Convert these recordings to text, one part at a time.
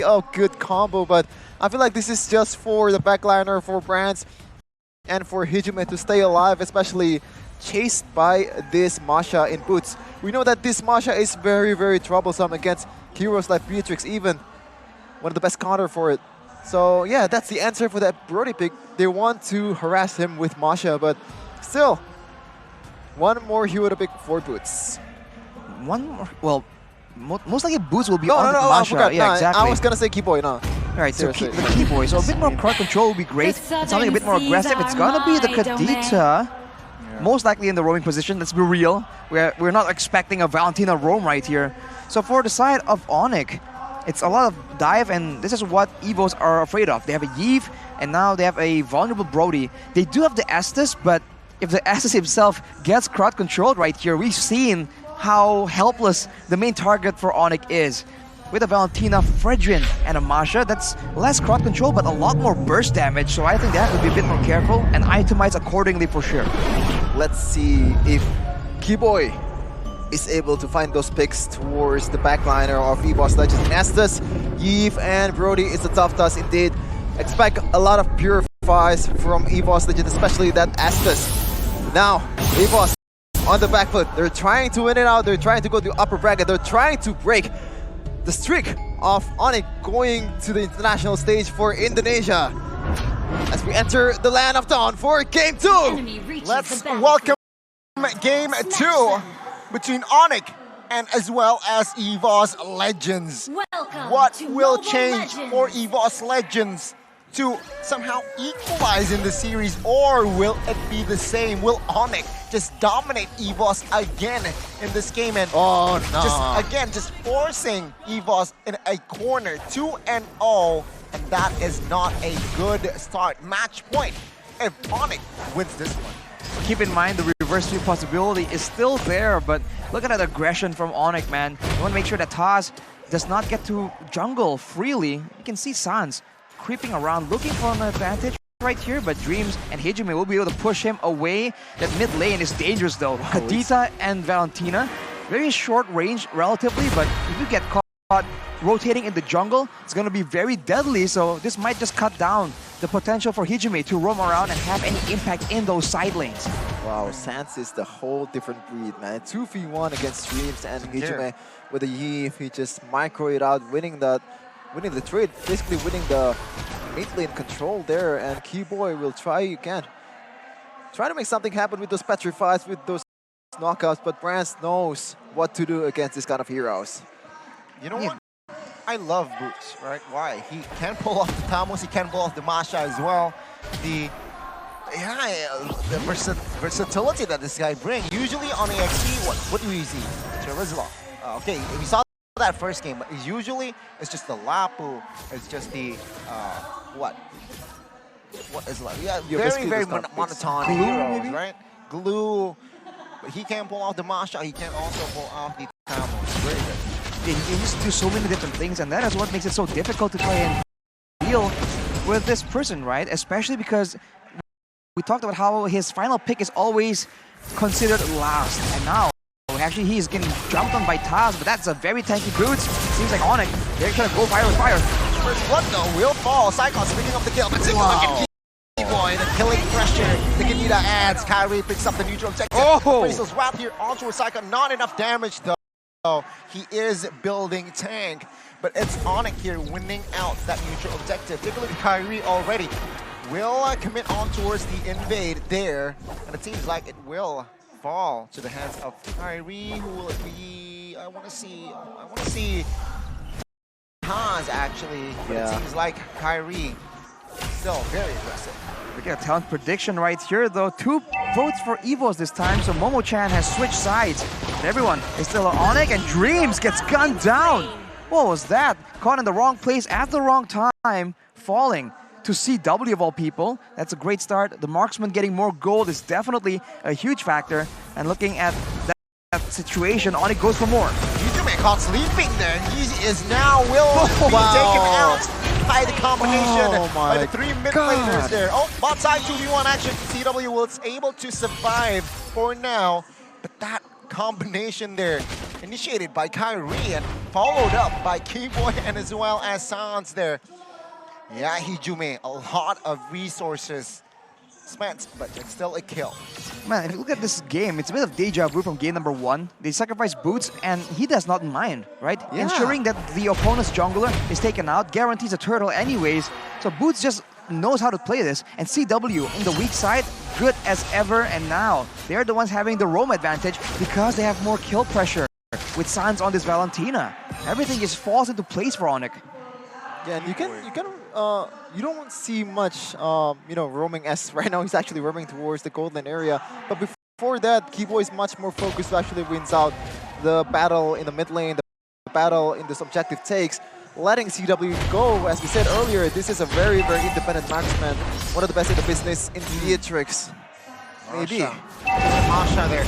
a good combo, but I feel like this is just for the backliner, for Branz, and for Hjumee to stay alive, especially chased by this Masha in Butsss. We know that this Masha is very, very troublesome against heroes like Beatrix, even one of the best counter for it. So yeah, that's the answer for that Brody pick. They want to harass him with Masha, but still, one more hero to pick for Butsss. One more, well, most likely Butsss will be no, on no, the no, Masha. Yeah, exactly. I was gonna say Kiboy, no. Alright, so the Seriously. Kiboy. So a bit more crowd control would be great. Something a bit more aggressive. It's gonna be the Kadita. Most likely in the roaming position, let's be real. We're not expecting a Valentina roam right here. So for the side of Onic, it's a lot of dive, and this is what Evos are afraid of. They have a Yves, and now they have a vulnerable Brody. They do have the Estus, but if the Estus himself gets crowd controlled right here, we've seen how helpless the main target for Onic is. With a Valentina, Drian, and a Masha, that's less crowd control, but a lot more burst damage. So I think they have to be a bit more careful and itemize accordingly for sure. Let's see if Kiboy is able to find those picks towards the backliner of Evos Legends. Estus, Yves, and Brody is a tough task indeed. Expect a lot of purifies from Evos Legends, especially that Estus. Now, Evos on the back foot. They're trying to win it out. They're trying to go to upper bracket. They're trying to break the streak of Onic going to the international stage for Indonesia. As we enter the land of dawn for Game 2. Let's welcome Game 2 between Onic and as well as Evos Legends. What will change for Evos Legends to somehow equalize in the series, or will it be the same? Will Onic just dominate Evos again in this game and just forcing Evos in a corner 2-0, and that is not a good start. Match point if Onic wins this one. Keep in mind the reverse sweep possibility is still there, but look at that aggression from Onic, man. You want to make sure that Tazz does not get to jungle freely. You can see Sanz creeping around, looking for an advantage right here, but Dreams and Hjumee will be able to push him away. That mid lane is dangerous though. Kadita and Valentina, very short range relatively, but if you get caught rotating in the jungle, it's going to be very deadly, so this might just cut down the potential for Hjumee to roam around and have any impact in those side lanes. Wow, Sanz is the whole different breed, man. 2v1 against Dreams and Hjumee with a Yves. He just micro it out, winning the trade, basically winning the mid lane control there, and Kiboy will try again. Try to make something happen with those petrifies, with those knockouts, but Branz knows what to do against this kind of heroes. You know what? I love Butsss, right? Why? He can pull off the Tamos, he can pull off the Masha as well. The versatility that this guy brings. Usually on AXP, what do we see? Charizla. Okay, we saw that first game, but usually it's just the Lapu, it's just the what is like, yeah, very monotone heroes, right? Glue, but he can pull off the Masha, he can also pull off the Tamos. Very good. Yeah, he can just do so many different things, and that is what makes it so difficult to try and deal with this person, right? Especially because we talked about how his final pick is always considered last, and now actually he's getting jumped on by Tazz, but that's a very tanky Boots. Seems like Onic, they're trying to go fire with fire. First blood though will fall. Saykots picking up the kill, but wow. Kiboy, the killing pressure. The Kanita adds. Kairi picks up the neutral objective. Bracel's wrap here onto a Saykots. Not enough damage though. He is building tank, but it's Onic here winning out that neutral objective. Take a look at Kairi already. Will commit on towards the invade there, and it seems like it will fall to the hands of Kairi. Who will it be? I want to see Tazz actually, but it seems like Kairi still very aggressive. We get a talent prediction right here though. 2 votes for Evos this time, so Momo-chan has switched sides. But everyone is still on Onic, and Dreams gets gunned down. What was that? Caught in the wrong place at the wrong time, falling to CW of all people. That's a great start. The marksman getting more gold is definitely a huge factor. And looking at that situation, Onic goes for more. Hjumee caught sleeping there. He is now will be taken out by the combination by the 3 mid laners there. Oh, bot side 2v1 action. CW was able to survive for now, but that combination there initiated by Kairi and followed up by Kiboy and as well as Sanz there. Yeah, Hjumee, a lot of resources spent, but it's still a kill. Man, if you look at this game, it's a bit of deja vu from game number 1. They sacrifice Butsss, and he does not mind, right? Yeah. Ensuring that the opponent's jungler is taken out, guarantees a turtle anyways. So Butsss just knows how to play this, and CW in the weak side, good as ever, and now they're the ones having the roam advantage because they have more kill pressure with Sanz on this Valentina. Everything just falls into place for Onic. Yeah, and you don't see much, roaming S right now. He's actually roaming towards the gold lane area. But before that, Kiboy is much more focused to actually wins out the battle in the mid lane, the battle in this objective takes, letting CW go. As we said earlier, this is a very, very independent marksman. One of the best in the business in Beatrix. Maybe. Masha there.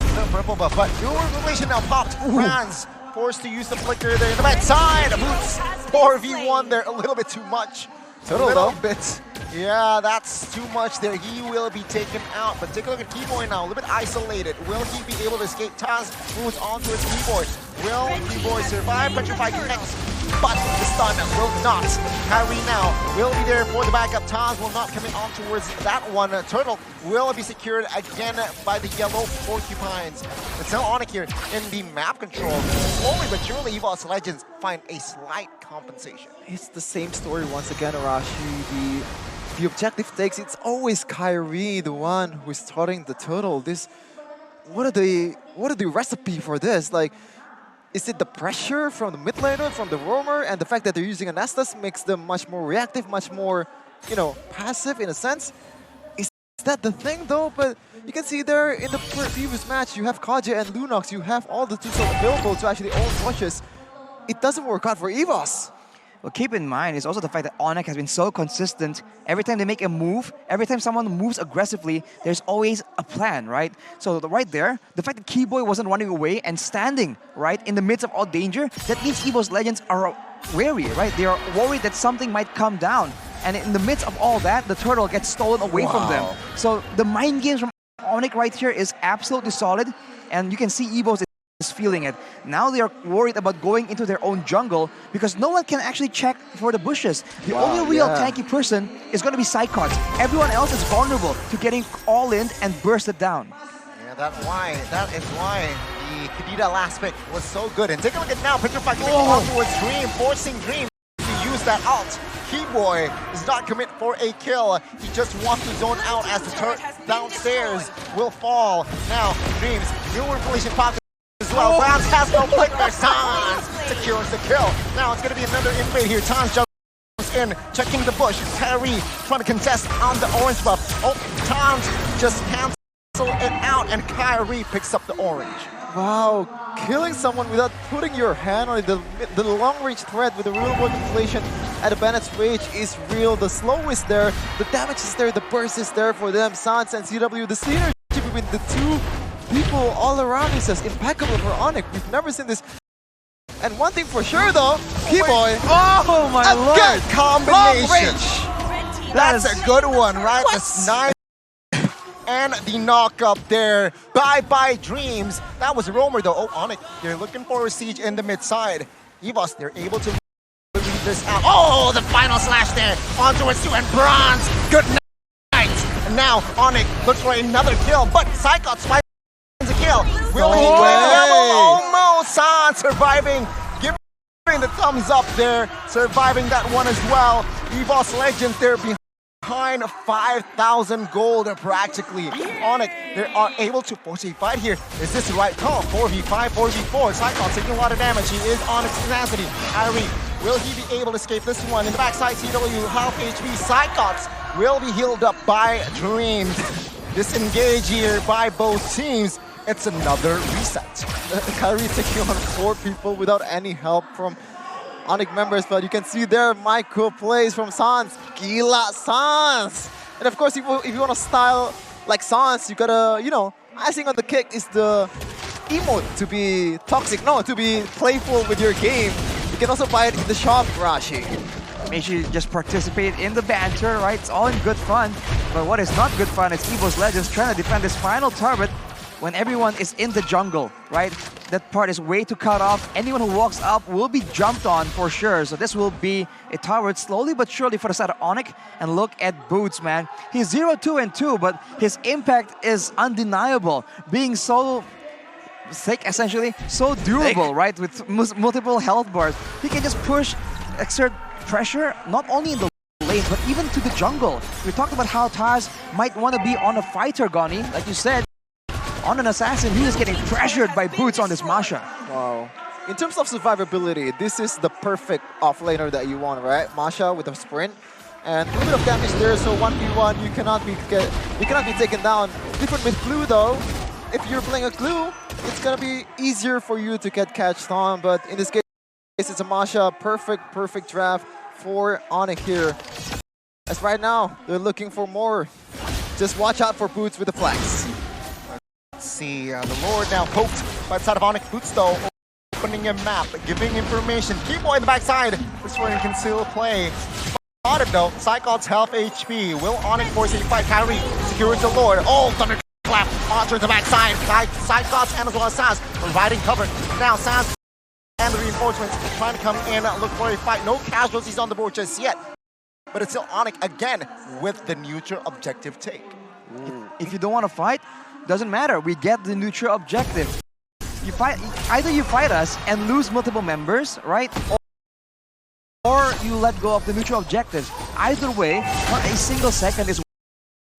The purple buff, but your relation now popped. Branz forced to use the flicker there in the back side. Butsss 4v1 there, a little bit too much. Turtle though. Bit. Yeah, that's too much there. He will be taken out. But take a look at Kiboy now, a little bit isolated. Will he be able to escape? Tazz moves on to his Kiboy. Will Kiboy survive? Petrify connects, but the stun will not. Kairi now will be there for the backup. Tazz will not commit on towards that one. Turtle will be secured again by the yellow porcupines. It's still Onic here in the map control. Slowly but surely, Evos Legends find a slight compensation. It's the same story once again, Arashi. The objective takes, it's always Kairi, the one who's starting the turtle. What are the recipe for this? Like, is it the pressure from the mid laner, from the roamer, and the fact that they're using Anastas makes them much more reactive, much more, passive in a sense? Is that the thing though? But you can see there in the previous match, you have Kaja and Lunox, you have all the tools available to actually own rushes. It doesn't work out for Evos. Well, keep in mind is also the fact that Onic has been so consistent. Every time they make a move, every time someone moves aggressively, there's always a plan, right? So right there, the fact that Kiboy wasn't running away and standing, right, in the midst of all danger, that means Evos Legends are wary, right? They are worried that something might come down. And in the midst of all that, the turtle gets stolen away from them. So the mind games from Onic right here is absolutely solid. And you can see Evos is feeling it. Now they are worried about going into their own jungle because no one can actually check for the bushes. The only real tanky person is going to be Saykots. Everyone else is vulnerable to getting all in and burst it down. Yeah, that is why the Kadita last pick was so good. And take a look at now, Petrify on towards Dream, forcing Dream to use that ult. Kiboy does not commit for a kill. He just wants to zone out as the turret downstairs will fall. Now, Dreams, new information pocket as well. Branz has no flicker. Sanz secures the kill. Now it's going to be another invade here. Sanz jumps in, checking the bush. Kairi trying to contest on the orange buff. Oh, Sanz just cancel it out, and Kairi picks up the orange. Wow, killing someone without putting your hand on it. The long-range threat with the real-world inflation at the Bennett's Rage is real. The slow is there, the damage is there, the burst is there for them. Sanz and CW, the synergy between the two people all around is just impeccable for Onic. We've never seen this. And one thing for sure though, Kiboy. Oh my lord! Good combination. That's a good one, right? The snipe and the knock-up there. Bye-bye Dreams. That was a roamer though. Oh, Onic, they're looking for a siege in the mid-side. Evos, they're able to lead this out. Oh, the final slash there. On towards 2 and Branz. Good night. And now Onic looks for another kill, but Saykots finds a kill. Will he win level? Almost. Sanz surviving. Giving the thumbs up there. Surviving that one as well. Evos Legends, they're behind 5,000 gold practically. Onic, they are able to force a fight here. Is this the right call? 4v5, 4v4. Saykots taking a lot of damage. He is Onic's tenacity. Kairi, will he be able to escape this one? In the backside, CW, half HP. Saykots will be healed up by Dream. Disengage here by both teams. It's another reset. Kairi taking on 4 people without any help from Onic members, but you can see there micro plays from Sanz. Gila Sanz! And of course, if you want to style like Sanz, you gotta, icing on the cake is the emote to be toxic, no, to be playful with your game. You can also buy it in the shop, Rashi. Make sure you just participate in the banter, right? It's all in good fun. But what is not good fun is Evos Legends trying to defend this final turret when everyone is in the jungle, right? that part is way too cut off. Anyone who walks up will be jumped on for sure. So this will be a turret slowly but surely for the side of Onic. And look at Butsss, man. He's 0-2-2, but his impact is undeniable. Being so thick, essentially, so durable, right? With multiple health bars. He can just push, exert pressure, not only in the lane, but even to the jungle. We talked about how Tazz might want to be on a fighter, Goni, like you said. On an assassin, he is getting pressured by Butsss on this Masha. Wow. In terms of survivability, this is the perfect offlaner that you want, right? Masha with a sprint. And a little bit of damage there, so 1v1, you cannot be taken down. Different with Glue though. If you're playing a Glue, it's gonna be easier for you to get catched on, but in this case, it's a Masha. Perfect draft for Onic here. As right now, they're looking for more. Just watch out for Butsss with the flags. See, the Lord now poked by the side of Onic. Butsss though, opening a map, giving information. Kiboy in the backside. This one can still play. Spotted though, Saykots health HP. Will Onic force a fight? Kairi secures the Lord. Oh, thunderclap. Monster in the backside. Saykots and as well as Sanz providing cover. Now Sanz and the reinforcements trying to come in, look for a fight. No casualties on the board just yet. But it's still Onic again with the neutral objective take. If you don't want to fight, doesn't matter. We get the neutral objective. You fight, either you fight us and lose multiple members, right? Or you let go of the neutral objectives. Either way, not a single second is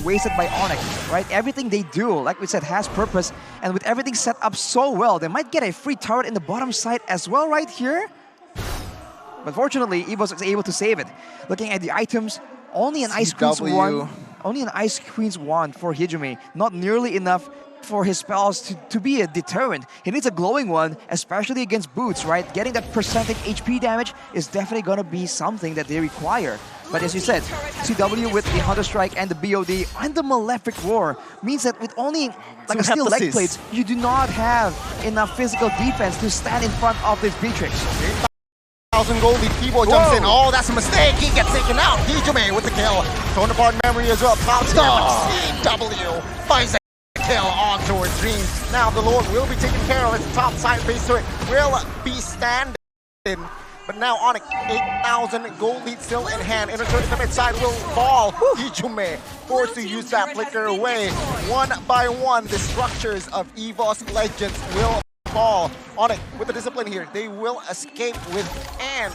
wasted by Onic, right? Everything they do, like we said, has purpose. And with everything set up so well, they might get a free turret in the bottom side as well right here. But fortunately, Evos is able to save it. Looking at the items, only an Ice Queen's wand. Only an Ice Queen's wand for Hjumee. Not nearly enough for his spells to be a deterrent. He needs a glowing one, especially against Butsss, right? Getting that percentage HP damage is definitely going to be something that they require. But as you said, CW with the Hunter Strike and the BOD and the Malefic Roar means that with only like a steel leg plates, you do not have enough physical defense to stand in front of this Beatrix. 1,000 gold lead. Kiboy jumps in. Oh, that's a mistake. He gets taken out. Hjumee with the kill. Torn apart memory as well. Pops down. CW finds the kill on towards Drian. Now the Lord will be taken care of. Its top side base to it will be standing. But now Onic, 8,000 gold lead still in hand. Inner turret to the mid side will fall. Hjumee forced to use that flicker away. One by one, the structures of Evos Legends will fall. Onic with the discipline here. They will escape with and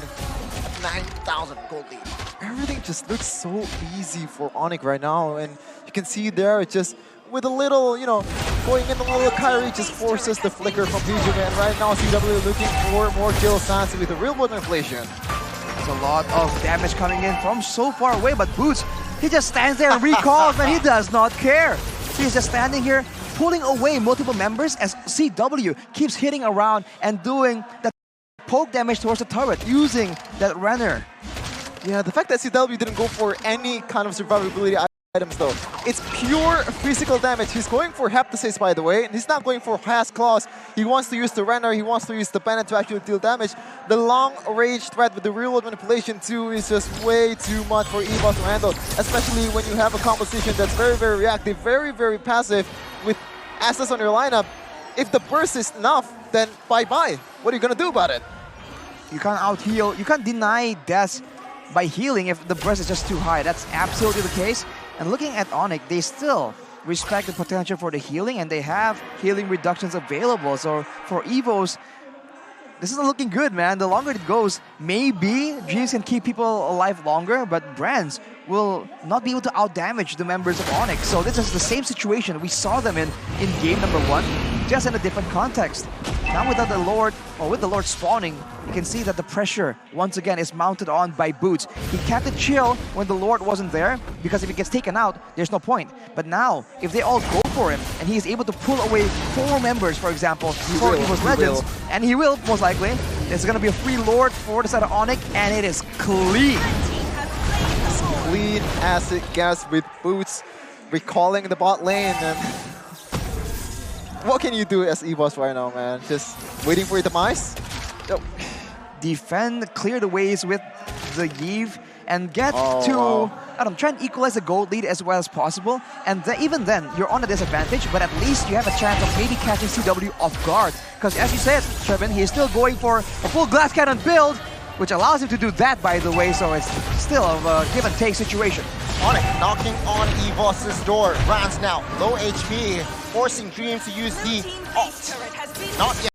9,000 gold lead. Everything just looks so easy for Onic right now, and you can see there just with a little, you know, going in a little Kairi just forces the flicker from Hjumee, and right now CW looking for more kills. Sanz with a real world inflation. There's a lot of damage coming in from so far away, but Butsss, he just stands there and recalls, and he does not care. He's just standing here, pulling away multiple members as CW keeps hitting around and doing that poke damage towards the turret using that runner. Yeah, the fact that CW didn't go for any kind of survivability items though. It's pure physical damage. He's going for Heptasis, by the way, and he's not going for Has Claws. He wants to use the runner, he wants to use the Pennant to actually deal damage. The long range threat with the real world manipulation too is just way too much for Evos to handle, especially when you have a composition that's very reactive, very passive with Astas on your lineup. If the burst is enough, then bye-bye. What are you gonna do about it? You can't out-heal, you can't deny death by healing if the burst is just too high. That's absolutely the case. And looking at Onic, they still respect the potential for the healing, and they have healing reductions available. So for Evos, this isn't looking good, man. The longer it goes, maybe Dreams can keep people alive longer, but Branz will not be able to out-damage the members of Onic. So this is the same situation we saw them in game number 1, just in a different context. Now without the Lord, or with the Lord spawning, you can see that the pressure, once again, is mounted on by Butsss. He kept it chill when the Lord wasn't there, because if he gets taken out, there's no point. But now, if they all go for him, and he is able to pull away 4 members, for example, for Evos Legends, and he will, most likely, there's going to be a free Lord for the side of Onic, and it is clean. As clean as it gets with Butsss recalling the bot lane. And what can you do as Evos right now, man? Just waiting for your demise? Defend, clear the ways with the Eve, and get to I don't know, try and equalize the gold lead as well as possible. And even then, you're on a disadvantage, but at least you have a chance of maybe catching CW off guard. Because as you said, Trevin, he's still going for a full glass cannon build, which allows him to do that, by the way, so it's still a give and take situation. Onic knocking on Evos' door. Branz now, low HP, forcing Dreams to use the ult. Not yet.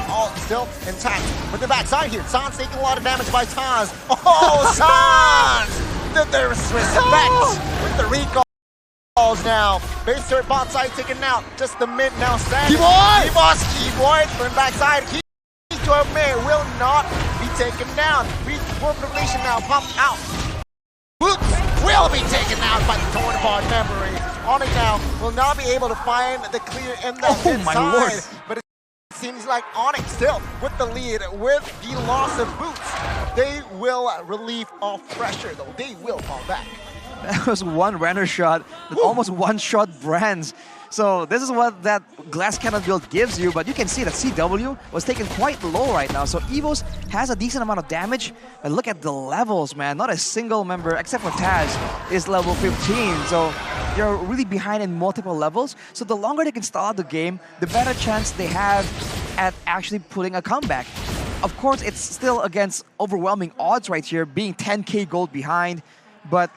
Ult still intact. With the backside here, Sanz taking a lot of damage by tazz. Oh, Sanz! There's respect with the recalls now. Base third bot side taken out. Just the mid now standing. Evos, Kiboy from the backside. Hjumee will not be taken down. Warp Revelation now popped out. Butsss will be taken out by the torn apart memory. Onic now will not be able to find the clear in the inside. But it seems like Onic still with the lead with the loss of Butsss. They will relieve off pressure though. They will fall back. That was one runner shot that almost one-shot Branz. So this is what that glass cannon build gives you, but you can see that CW was taken quite low right now. So Evos has a decent amount of damage, but look at the levels, man. Not a single member, except for tazz, is level 15. So they're really behind in multiple levels. So the longer they can stall out the game, the better chance they have at actually putting a comeback. Of course, it's still against overwhelming odds right here, being 10k gold behind, but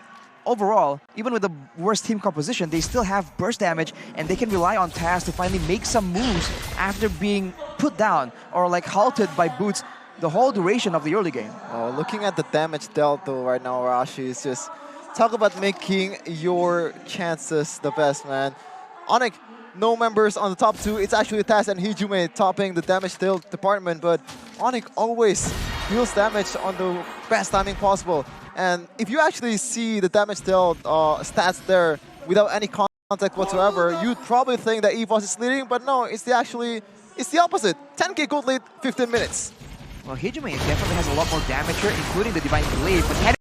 overall, even with the worst team composition, they still have burst damage and they can rely on tazz to finally make some moves after being put down or like halted by Butsss the whole duration of the early game. Oh, looking at the damage dealt though right now, Arashi is just talk about making your chances the best, man. Onic, no members on the top two. It's actually tazz and Hjumee topping the damage dealt department, but Onic always deals damage on the best timing possible. And if you actually see the damage dealt stats there without any contact whatsoever, you'd probably think that Evos is leading, but no, it's the opposite. 10k gold lead, 15 minutes. Well, Hjumee definitely has a lot more damage here, including the Divine Blade, but can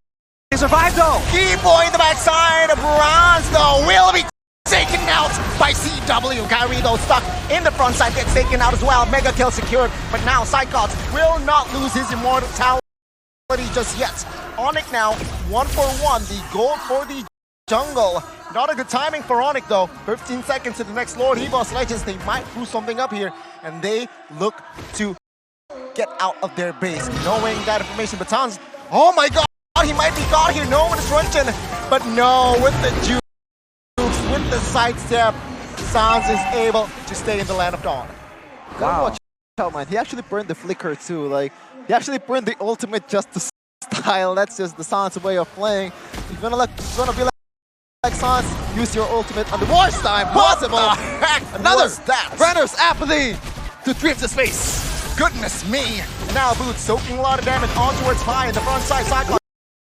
he survive though? Kiboy in the backside, Branz though will be taken out by CW. Kairi though stuck in the front side, gets taken out as well. Mega kill secured, but now Saykots will not lose his immortality just yet. Onic now, 1-for-1, the gold for the jungle. Not a good timing for Onic though. 15 seconds to the next Lord Evos Legends. They might screw something up here, and they look to get out of their base. Knowing that information, but Sanz, oh my god, he might be caught here. No one is running, but no, with the jukes, with the sidestep, Sanz is able to stay in the land of dawn. Wow. Watch out, man. He actually burned the flicker too. Like, he actually burned the ultimate just to style. That's just the Sanz way of playing. You're gonna be like Sanz, use your ultimate on the worst time possible. Another Brenner's apathy to Dreams' face. Goodness me. Now Butsss soaking a lot of damage on towards Pi in the front side. Saykots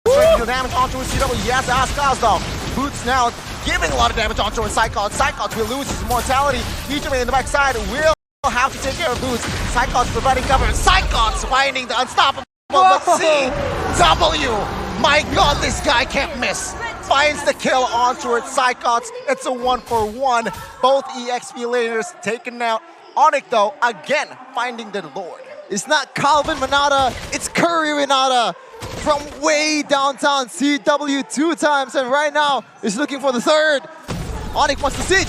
taking damage on towards CW. He has to ask Kaz though. Butsss now giving a lot of damage on towards Saykots. Saykots will lose his immortality. Hjumee in the backside will have to take care of Butsss. Saykots providing cover. Saykots finding the unstoppable. But CW, my god, this guy can't miss. Finds the kill on towards Saykots. It's a 1-for-1. Both EXP laners taken out. Onic though, again, finding the Lord. It's not Calvin Manata, it's Curry Manata from way downtown. CW 2 times, and right now is looking for the third. Onic wants to siege.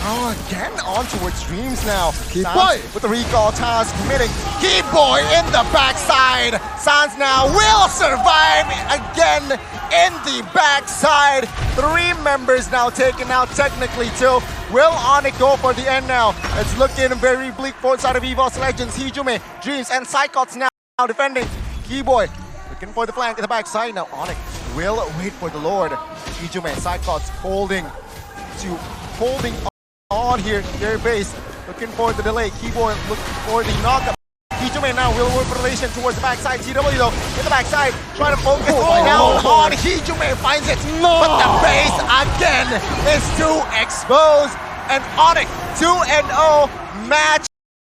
Oh, again on towards Dreams now. Kiboy with the recall task committing. Kiboy in the backside. Sanz now will survive again in the backside. 3 members now taken out, technically 2. Will Onic go for the end now? It's looking very bleak for side of Evos Legends. Hjumee, Dreams, and Saykots now defending. Kiboy looking for the flank in the backside now. Onic will wait for the Lord. Hjumee and Saykots holding on here, their base, looking for the delay. Kiboy looking for the knockup. Hjumee now will work relation towards the backside. CW though, in the backside, trying to focus now on Hjumee, finds it. But the base again is too exposed. And Onic 2-0 match